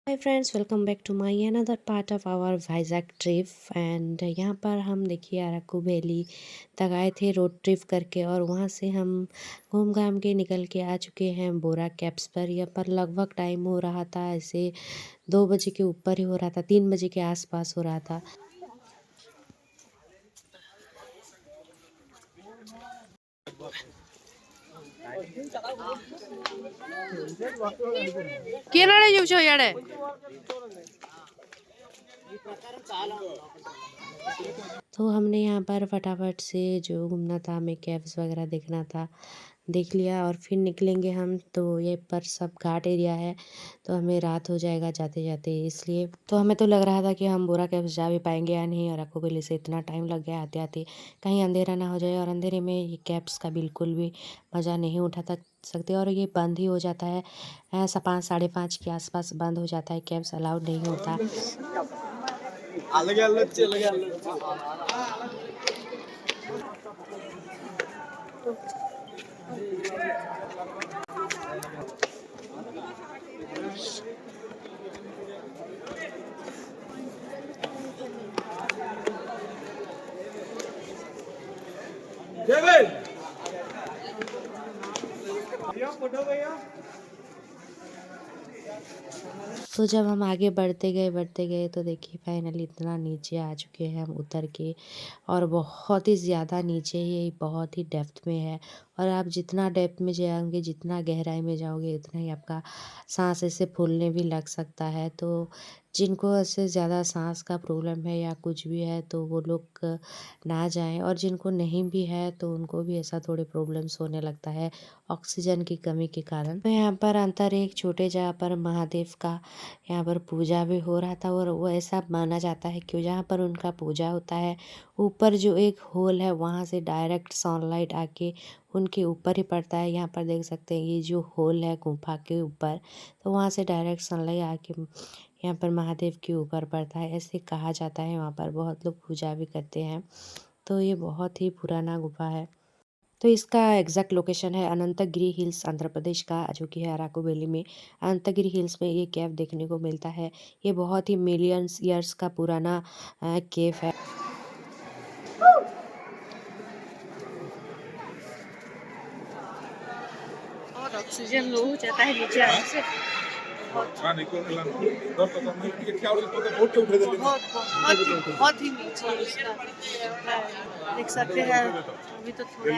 Hi friends, welcome back to my another part of our Vizag trip. And यहाँ पर हम देखिए अराकू वैली तक आए थे रोड ट्रिप करके, और वहाँ से हम घूम घाम के निकल के आ चुके हैं बोरा कैप्स पर। यहाँ पर लगभग टाइम हो रहा था ऐसे 2 बजे के ऊपर ही हो रहा था, 3 बजे के आसपास हो रहा था। तो हमने यहाँ पर फटाफट से जो घूमना था, हमें कैब्स वगैरह देखना था, देख लिया और फिर निकलेंगे हम। तो ये पर सब घाट एरिया है, तो हमें रात हो जाएगा जाते जाते, इसलिए तो हमें तो लग रहा था कि हम बोरा कैब्स जा भी पाएंगे या नहीं। और अराकू वैली से इतना टाइम लग गया आते आते, कहीं अंधेरा ना हो जाए। और अंधेरे में ये कैब्स का बिल्कुल भी मज़ा नहीं उठा सकते, और ये बंद ही हो जाता है। ऐसा 5 साढ़े 5 के आसपास बंद हो जाता है, कैब्स अलाउड नहीं होता। तो जब हम आगे बढ़ते गए तो देखिए फाइनली इतना नीचे आ चुके हैं हम उतर के, और बहुत ही ज़्यादा नीचे, ये बहुत ही डेप्थ में है। और आप जितना डेप्थ में जाओगे, जितना गहराई में जाओगे, उतना ही आपका सांस ऐसे फूलने भी लग सकता है। तो जिनको ऐसे ज़्यादा सांस का प्रॉब्लम है या कुछ भी है, तो वो लोग ना जाएं। और जिनको नहीं भी है तो उनको भी ऐसा थोड़े प्रॉब्लम्स होने लगता है ऑक्सीजन की कमी के कारण। तो यहाँ पर अंतर एक छोटे जगह पर महादेव का यहाँ पर पूजा भी हो रहा था, और वो ऐसा माना जाता है कि जहाँ पर उनका पूजा होता है, ऊपर जो एक होल है वहाँ से डायरेक्ट सनलाइट आके उनके ऊपर ही पड़ता है। यहाँ पर देख सकते हैं ये जो होल है गुफा के ऊपर, तो वहाँ से डायरेक्ट सनलाइट आके यहाँ पर महादेव के ऊपर पड़ता है, ऐसे कहा जाता है। वहाँ पर बहुत लोग पूजा भी करते हैं। तो ये बहुत ही पुराना गुफा है। तो इसका एग्जैक्ट लोकेशन है अनंतगिरी हिल्स, आंध्र प्रदेश का, जो कि है अराकू वैली में। अनंतगिरी हिल्स में ये केव देखने को मिलता है। ये बहुत ही मिलियंस ईयर्स का पुराना केव है। और ऑक्सीजन लो हो जाता है नीचे आने से। बहुत ही नीचे इसका देख सकते हैं। अभी तो थोड़ा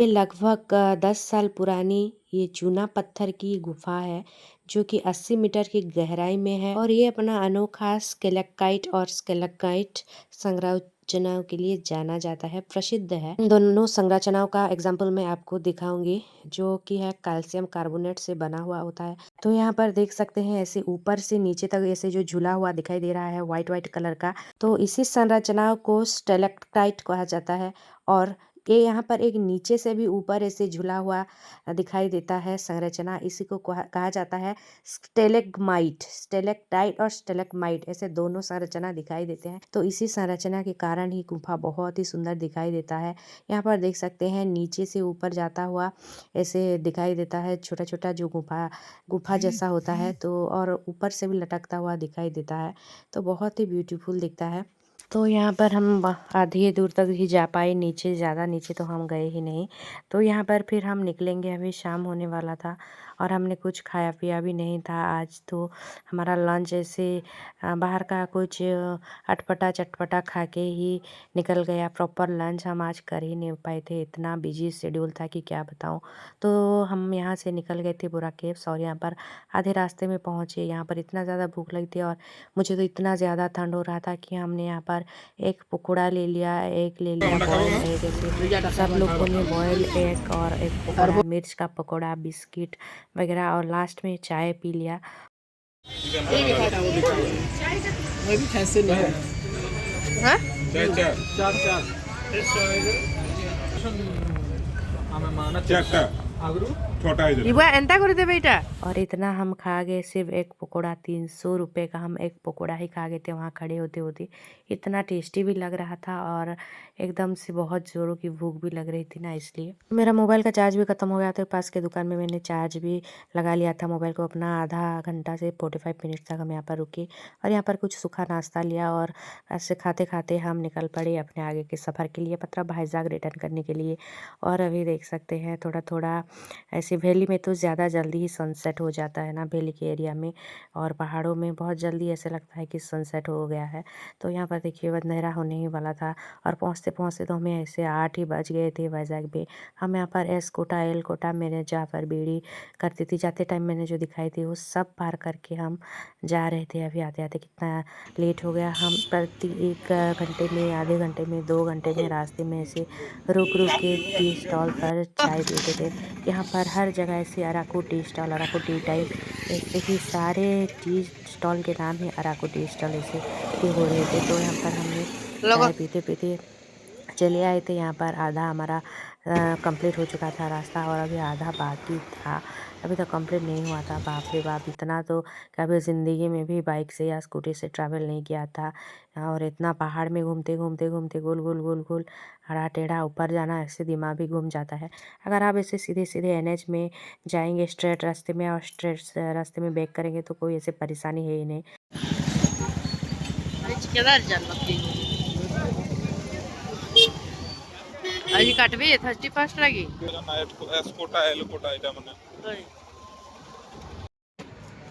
ये लगभग 10 साल पुरानी ये चूना पत्थर की गुफा है, जो कि 80 मीटर की गहराई में है। और ये अपना अनोखा स्केलेकाइट और स्केलेकाइट संरचनाओं के लिए जाना जाता है, प्रसिद्ध है। इन दोनों संरचनाओं का एग्जाम्पल मैं आपको दिखाऊंगी, जो कि है कैल्शियम कार्बोनेट से बना हुआ होता है। तो यहाँ पर देख सकते हैं ऐसे ऊपर से नीचे तक ऐसे जो झुला हुआ दिखाई दे रहा है व्हाइट व्हाइट कलर का, तो इसी संरचनाओं को स्टेलेक्टाइट कहा जाता है। और ये यहाँ पर एक नीचे से भी ऊपर ऐसे झुला हुआ दिखाई देता है संरचना, इसी को कहा जाता है स्टेलेग्माइट। स्टेलेक्टाइट और स्टेलेग्माइट ऐसे दोनों संरचना दिखाई देते हैं। तो इसी संरचना के कारण ही गुफा बहुत ही सुंदर दिखाई देता है। यहाँ पर देख सकते हैं नीचे से ऊपर जाता हुआ ऐसे दिखाई देता है, छोटा छोटा जो गुफा जैसा होता है, तो और ऊपर से भी लटकता हुआ दिखाई देता है। तो बहुत ही ब्यूटीफुल दिखता है। तो यहाँ पर हम आधी दूर तक ही जा पाए, नीचे ज़्यादा नीचे तो हम गए ही नहीं। तो यहाँ पर फिर हम निकलेंगे, अभी शाम होने वाला था और हमने कुछ खाया पिया भी नहीं था आज। तो हमारा लंच ऐसे बाहर का कुछ अटपटा चटपटा खा के ही निकल गया। प्रॉपर लंच हम आज कर ही नहीं पाए थे, इतना बिजी शेड्यूल था कि क्या बताऊँ। तो हम यहाँ से निकल गए थे बोरा केव्स, और यहाँ पर आधे रास्ते में पहुँचे। यहाँ पर इतना ज़्यादा भूख लगी थी और मुझे तो इतना ज़्यादा ठंड हो रहा था कि हमने यहाँ पर एक पकोड़ा ले लिया, एक ले लिया बॉयल एग, ऐसे सब लोगों ने बॉयल एग और एक पकोड़ा, मिर्च का पकोड़ा, बिस्किट वगैरह, और लास्ट में चाय पी लिया। छोटा है इबा एंता कर देबे इटा और इतना हम खा गए, सिर्फ एक पकौड़ा 300 रुपये का हम एक पकौड़ा ही खा गए थे वहाँ खड़े होते होते। इतना टेस्टी भी लग रहा था और एकदम से बहुत ज़ोरों की भूख भी लग रही थी ना, इसलिए मेरा मोबाइल का चार्ज भी ख़त्म हो गया था। पास के दुकान में मैंने चार्ज भी लगा लिया था मोबाइल को अपना। आधा घंटा से 45 मिनट तक हम यहाँ पर रुके और यहाँ पर कुछ सूखा नाश्ता लिया और ऐसे खाते खाते हम निकल पड़े अपने आगे के सफ़र के लिए, मतलब भाईजाग रिटर्न करने के लिए। और अभी देख सकते हैं थोड़ा थोड़ा ऐसे वैली में तो ज़्यादा जल्दी ही सनसेट हो जाता है ना, वैली के एरिया में, और पहाड़ों में बहुत जल्दी ऐसे लगता है कि सनसेट हो गया है। तो यहाँ पर देखिए अंधेरा होने ही वाला था और पहुँचते पहुँचते तो हमें ऐसे 8 ही बज गए थे वाइजैग में। हम यहाँ पर एस कोटा एल कोटा मैंने जहाँ पर बीड़ी करती थी जाते टाइम मैंने जो दिखाई थी वो सब पार करके हम जा रहे थे। अभी आते आते कितना लेट हो गया। हम प्रति 1 घंटे में, आधे घंटे में, 2 घंटे में रास्ते में ऐसे रुक रुक के टी स्टॉल पर चाय पीते थे। यहाँ पर हर जगह ऐसे Araku tea stall, Araku T time, ऐसे ही सारे टी स्टॉल के नाम ही अराकू टी स्टॉल ऐसे ही हो रहे थे। तो यहाँ पर हमने लोगो चाय पीते पीते चले आए थे। यहाँ पर आधा हमारा कंप्लीट हो चुका था रास्ता और अभी आधा बाकी था, अभी तक कंप्लीट नहीं हुआ था। बाप रे बाप, इतना तो कभी ज़िंदगी में भी बाइक से या स्कूटी से ट्रैवल नहीं किया था। और इतना पहाड़ में घूमते घूमते घूमते गोल गोल गोल गोल हरा टेढ़ा ऊपर जाना, ऐसे दिमाग भी घूम जाता है। अगर आप ऐसे सीधे सीधे एनएच में जाएंगे स्ट्रेट रास्ते में और स्ट्रेट रास्ते में बैक करेंगे तो कोई ऐसे परेशानी है ही नहीं। केदार जान लगती আজি কাটবি 31 লাগি एस्कोटा एलकोटा এটা মানে ওই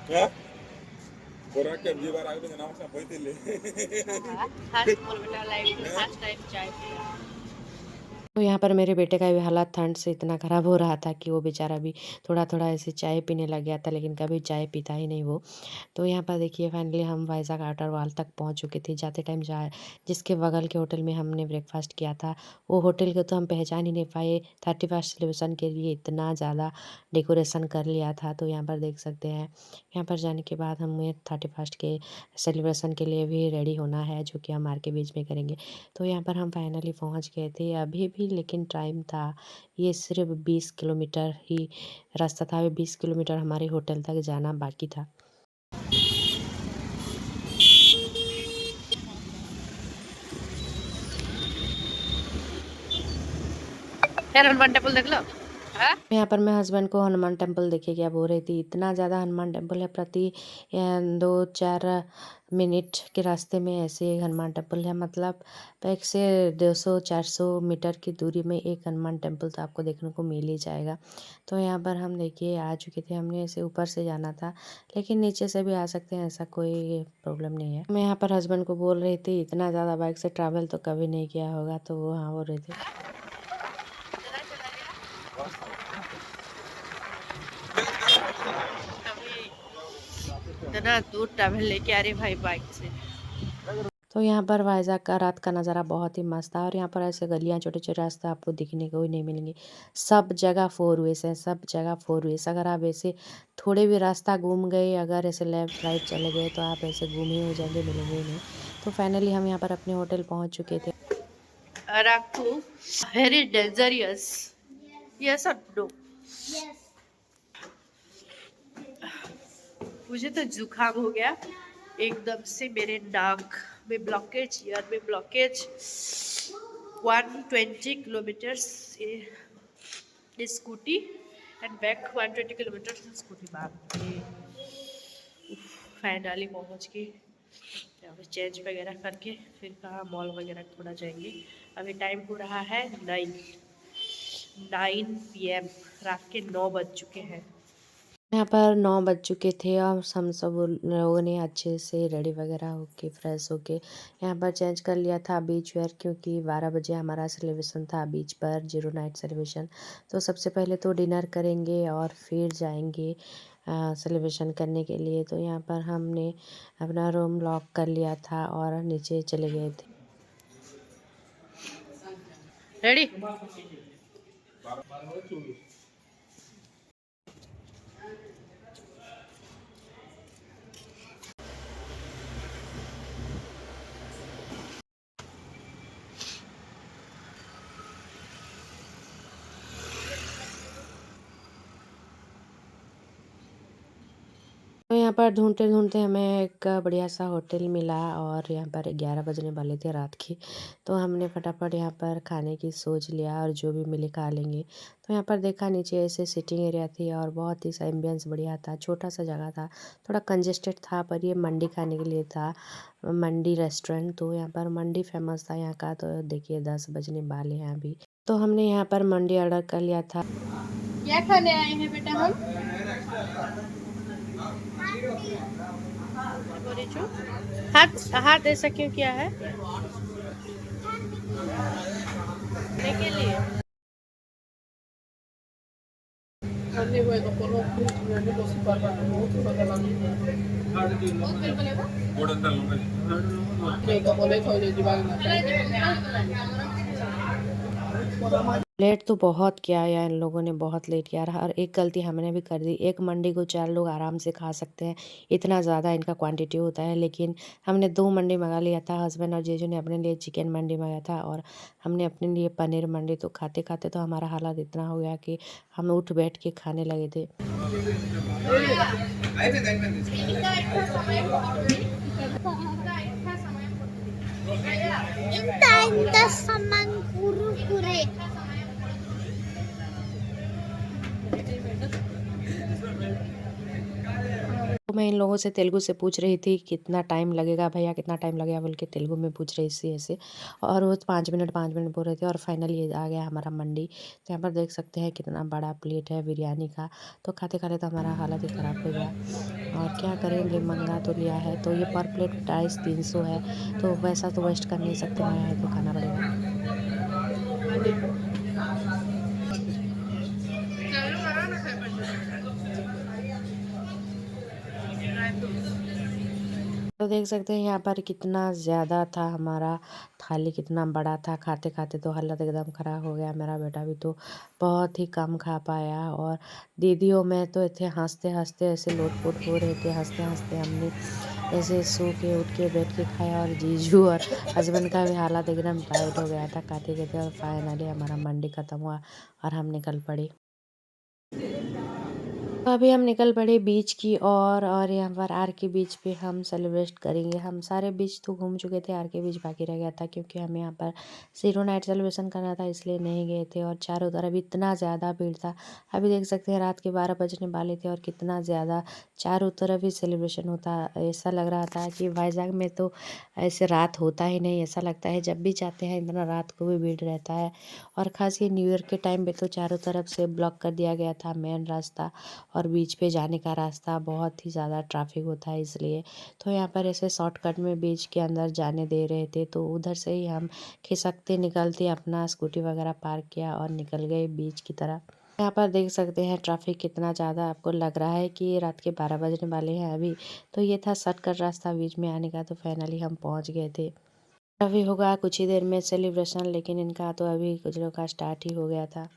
হ্যাঁ ওরা কে বিবার আগে নাম সব বইতেলে ফার্স্ট মোর বেটা লাইফ ফার্स्ट टाइम चाय पिया तो यहाँ पर मेरे बेटे का भी हालात ठंड से इतना ख़राब हो रहा था कि वो बेचारा भी थोड़ा थोड़ा ऐसे चाय पीने लग गया था, लेकिन कभी चाय पीता ही नहीं वो। तो यहाँ पर देखिए फाइनली हम वाइज़ाग आउटर वाल तक पहुँच चुके थे। जाते टाइम जिसके बगल के होटल में हमने ब्रेकफास्ट किया था वो होटल को तो हम पहचान ही नहीं पाए। 31st सेलिब्रेशन के लिए इतना ज़्यादा डेकोरेशन कर लिया था। तो यहाँ पर देख सकते हैं, यहाँ पर जाने के बाद हमें 31st के सेलिब्रेशन के लिए भी रेडी होना है, जो कि हम आर के बीच में करेंगे। तो यहाँ पर हम फाइनली पहुँच गए थे अभी भी, लेकिन टाइम था, ये सिर्फ 20 किलोमीटर ही रास्ता था। अभी 20 किलोमीटर हमारे होटल तक जाना बाकी था। फिर हनुमान टेम्पल देख लो हाँ यहाँ पर मैं हस्बैंड को हनुमान टेम्पल देखे क्या बोल रही थी। इतना ज़्यादा हनुमान टेम्पल है, प्रति 2-4 मिनट के रास्ते में ऐसे एक हनुमान टेम्पल है। मतलब 100 से 200-400 मीटर की दूरी में एक हनुमान टेम्पल तो आपको देखने को मिल ही जाएगा। तो यहाँ पर हम देखिए आ चुके थे। हमने ऐसे ऊपर से जाना था, लेकिन नीचे से भी आ सकते हैं, ऐसा कोई प्रॉब्लम नहीं है। मैं यहाँ पर हस्बैंड को बोल रही थी इतना ज़्यादा बाइक से ट्रैवल तो कभी नहीं किया होगा, तो वो हाँ बोल रहे थे। इतना दूर ट्रैवल लेके आ रहे भाई बाइक से। तो यहाँ पर वाइज़ाग का रात का नज़ारा बहुत ही मस्त था। और यहाँ पर ऐसे गलियाँ, छोटे छोटे रास्ते आपको दिखने को ही नहीं मिलेंगे। सब जगह 4 वेज है, सब जगह 4 वेज। अगर आप ऐसे थोड़े भी रास्ता घूम गए, अगर ऐसे लेफ़्ट राइट चले गए तो आप ऐसे घूम ही हो जाएंगे, मिलेंगे ही नहीं। तो फाइनली हम यहाँ पर अपने होटल पहुँच चुके थे। अराकू वेरी डेंजरियस यस और नो मुझे तो जुकाम हो गया एकदम से। मेरे नाक में ब्लॉकेज, ईयर में blockage. 120 kilometres scooty and back 120 kilometres scooty बाप रे। फाइनली पहुंच गई। अभी चेंज वगैरह करके फिर कहाँ मॉल वगैरह थोड़ा जाएंगे। अभी टाइम हो रहा है 9 PM, रात के 9 बज चुके हैं। यहाँ पर 9 बज चुके थे और हम सब लोगों ने अच्छे से रेडी वगैरह होके फ्रेश होके यहाँ पर चेंज कर लिया था बीच वेयर, क्योंकि 12 बजे हमारा सेलिब्रेशन था बीच पर, 0 नाइट सेलिब्रेशन। तो सबसे पहले तो डिनर करेंगे और फिर जाएंगे सेलिब्रेशन करने के लिए। तो यहाँ पर हमने अपना रूम लॉक कर लिया था और नीचे चले गए थे। रेडी पर ढूंढते ढूंढते हमें एक बढ़िया सा होटल मिला और यहाँ पर 11 बजने वाले थे रात के। तो हमने फटाफट यहाँ पर खाने की सोच लिया और जो भी मिले खा लेंगे। तो यहाँ पर देखा नीचे ऐसे सिटिंग एरिया थी और बहुत ही सा एम्बियंस बढ़िया था, छोटा सा जगह था, थोड़ा कंजेस्टेड था, पर ये मंडी खाने के लिए था, मंडी रेस्टोरेंट। तो यहाँ पर मंडी फेमस था यहाँ का। तो देखिए 10 बजने वाले हैं अभी। तो हमने यहाँ पर मंडी ऑर्डर कर लिया था। क्या खाने आए हैं बेटा हम? हाथ हाथ ऐसा क्यों किया है? के लिए लेट तो बहुत किया यार, इन लोगों ने बहुत लेट किया और एक गलती हमने भी कर दी। एक मंडी को 4 लोग आराम से खा सकते हैं, इतना ज़्यादा इनका क्वांटिटी होता है। लेकिन हमने 2 मंडी मंगा लिया था, हस्बैंड और जीजू ने अपने लिए चिकन मंडी मंगाया था और हमने अपने लिए पनीर मंडी। तो खाते खाते तो हमारा हालत इतना हो गया कि हम उठ बैठ के खाने लगे थे। ఇంత సమాన్ కురుకురే तो मैं इन लोगों से तेलुगु से पूछ रही थी कितना टाइम लगेगा भैया, कितना टाइम लगेगा बोल के तेलुगु में पूछ रही थी ऐसे। और वो 5 मिनट 5 मिनट बोल रहे थे और फाइनली ये आ गया हमारा मंडी। तो यहाँ पर देख सकते हैं कितना बड़ा प्लेट है बिरयानी का। तो खाते खाते तो हमारा हालत ही ख़राब हो गया और क्या करें, ले मंगा तो लिया है। तो ये पर प्लेट 250-300 है, तो वैसा तो वेस्ट कर नहीं सकते, मंगाया है तो खाना पड़ेगा। तो देख सकते हैं यहाँ पर कितना ज़्यादा था, हमारा थाली कितना बड़ा था। खाते खाते तो हालत एकदम ख़राब हो गया। मेरा बेटा भी तो बहुत ही कम खा पाया और दीदियों में तो इतने हंसते हंसते ऐसे लोटपोट हो रहे थे। हंसते हंसते हमने ऐसे सो के उठ के बैठ के खाया और जीजू और हस्बैंड का भी हालत एकदम टाइट हो गया था खाते खाते। और फाइनली हमारा मंडी ख़त्म हुआ और हम निकल पड़े। तो अभी हम निकल पड़े बीच की और यहाँ पर आर के बीच पे हम सेलिब्रेट करेंगे। हम सारे बीच तो घूम चुके थे, आर के बीच बाकी रह गया था क्योंकि हमें यहाँ पर जीरो नाइट सेलिब्रेशन करना था, इसलिए नहीं गए थे। और चारों तरफ इतना ज़्यादा भीड़ था, अभी देख सकते हैं रात के 12 बजने वाले थे और कितना ज़्यादा चारों तरफ ही सेलिब्रेशन होता। ऐसा लग रहा था कि वाइजैग में तो ऐसे रात होता ही नहीं, ऐसा लगता है जब भी जाते हैं इतना रात को भी भीड़ रहता है। और ख़ास ये न्यू ईयर के टाइम पे तो चारों तरफ से ब्लॉक कर दिया गया था मेन रास्ता और बीच पे जाने का रास्ता, बहुत ही ज़्यादा ट्रैफिक होता है इसलिए। तो यहाँ पर ऐसे शॉर्टकट में बीच के अंदर जाने दे रहे थे, तो उधर से ही हम खिसकते निकलते अपना स्कूटी वगैरह पार्क किया और निकल गए बीच की तरफ। यहाँ पर देख सकते हैं ट्रैफिक कितना ज़्यादा, आपको लग रहा है कि रात के 12 बजने वाले हैं अभी। तो ये था शॉर्टकट रास्ता बीच में आने का। तो फाइनली हम पहुँच गए थे। अभी होगा कुछ ही देर में सेलिब्रेशन, लेकिन इनका तो अभी कुछ लोग का स्टार्ट ही हो गया था।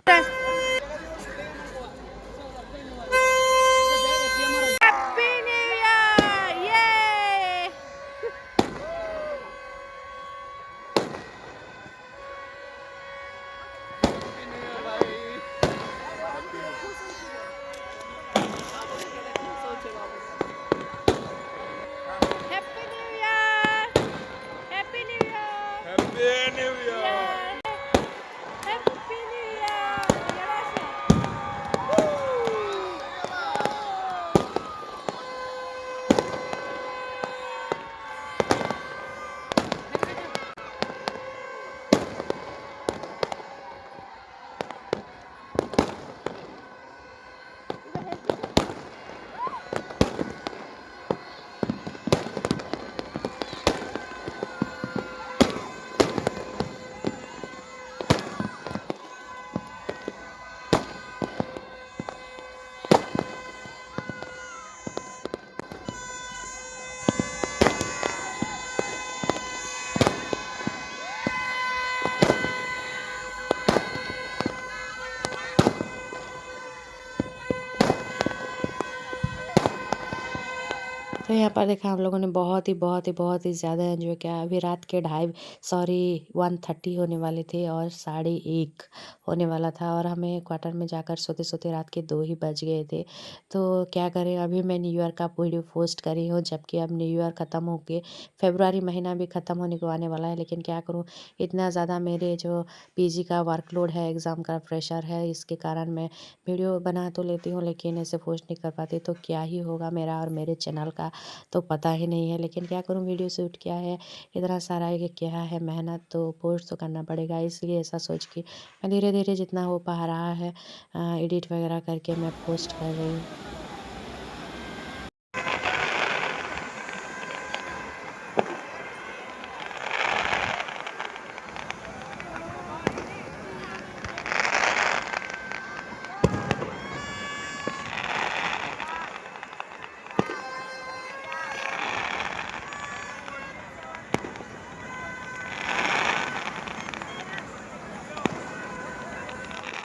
तो यहाँ पर देखा हम लोगों ने बहुत ही ज़्यादा एंजॉय किया। अभी रात के 1:30 होने वाले थे और 1:30 होने वाला था और हमें क्वार्टर में जाकर सोते-सोते रात के 2 ही बज गए थे। तो क्या करें, अभी मैं न्यू ईयर का वीडियो पोस्ट करी हूँ, जबकि अब न्यू ईयर ख़त्म हो के फ़रवरी महीना भी ख़त्म होने को आने वाला है। लेकिन क्या करूँ, इतना ज़्यादा मेरे जो पीजी का वर्कलोड है, एग्ज़ाम का प्रेशर है, इसके कारण मैं वीडियो बना तो लेती हूँ लेकिन ऐसे पोस्ट नहीं कर पाती। तो क्या ही होगा मेरा और मेरे चैनल का तो पता ही नहीं है। लेकिन क्या करूँ, वीडियो शूट किया है, इतना सारा ये किया है मेहनत, तो पोस्ट तो करना पड़ेगा। इसलिए ऐसा सोच के मैं धीरे-धीरे जितना हो पा रहा है एडिट वगैरह करके मैं पोस्ट कर रही हूँ।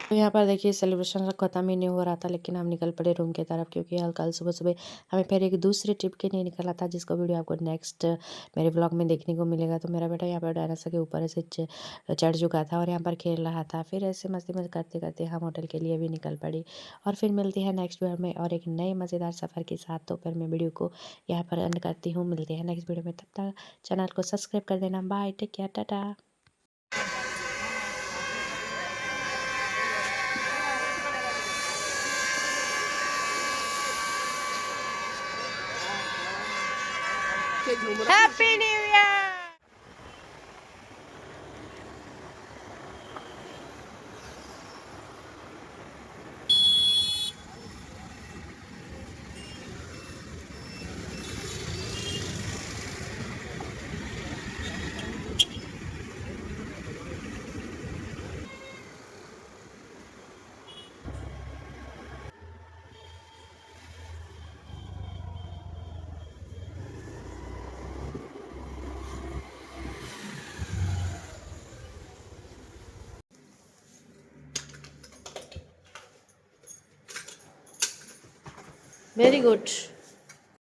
तो यहाँ पर देखिए सेलिब्रेशन ख़त्म ही नहीं हो रहा था, लेकिन हम निकल पड़े रूम की तरफ, क्योंकि कल सुबह-सुबह हमें फिर एक दूसरे ट्रिप के लिए निकलना था, जिसका वीडियो आपको नेक्स्ट मेरे व्लॉग में देखने को मिलेगा। तो मेरा बेटा यहाँ पर डायनासोर के ऊपर ऐसे चढ़ चुका था और यहाँ पर खेल रहा था। फिर ऐसे मस्ती में करते-करते हम होटल के लिए भी निकल पड़ी और फिर मिलते हैं नेक्स्ट वीडियो में और एक नए मज़ेदार सफ़र के साथ। तो फिर मैं वीडियो को यहाँ पर एंड करती हूँ। मिलते हैं नेक्स्ट वीडियो में, तब तक चैनल को सब्सक्राइब कर देना। Bye, take care, tata. Happy New Year! Very good.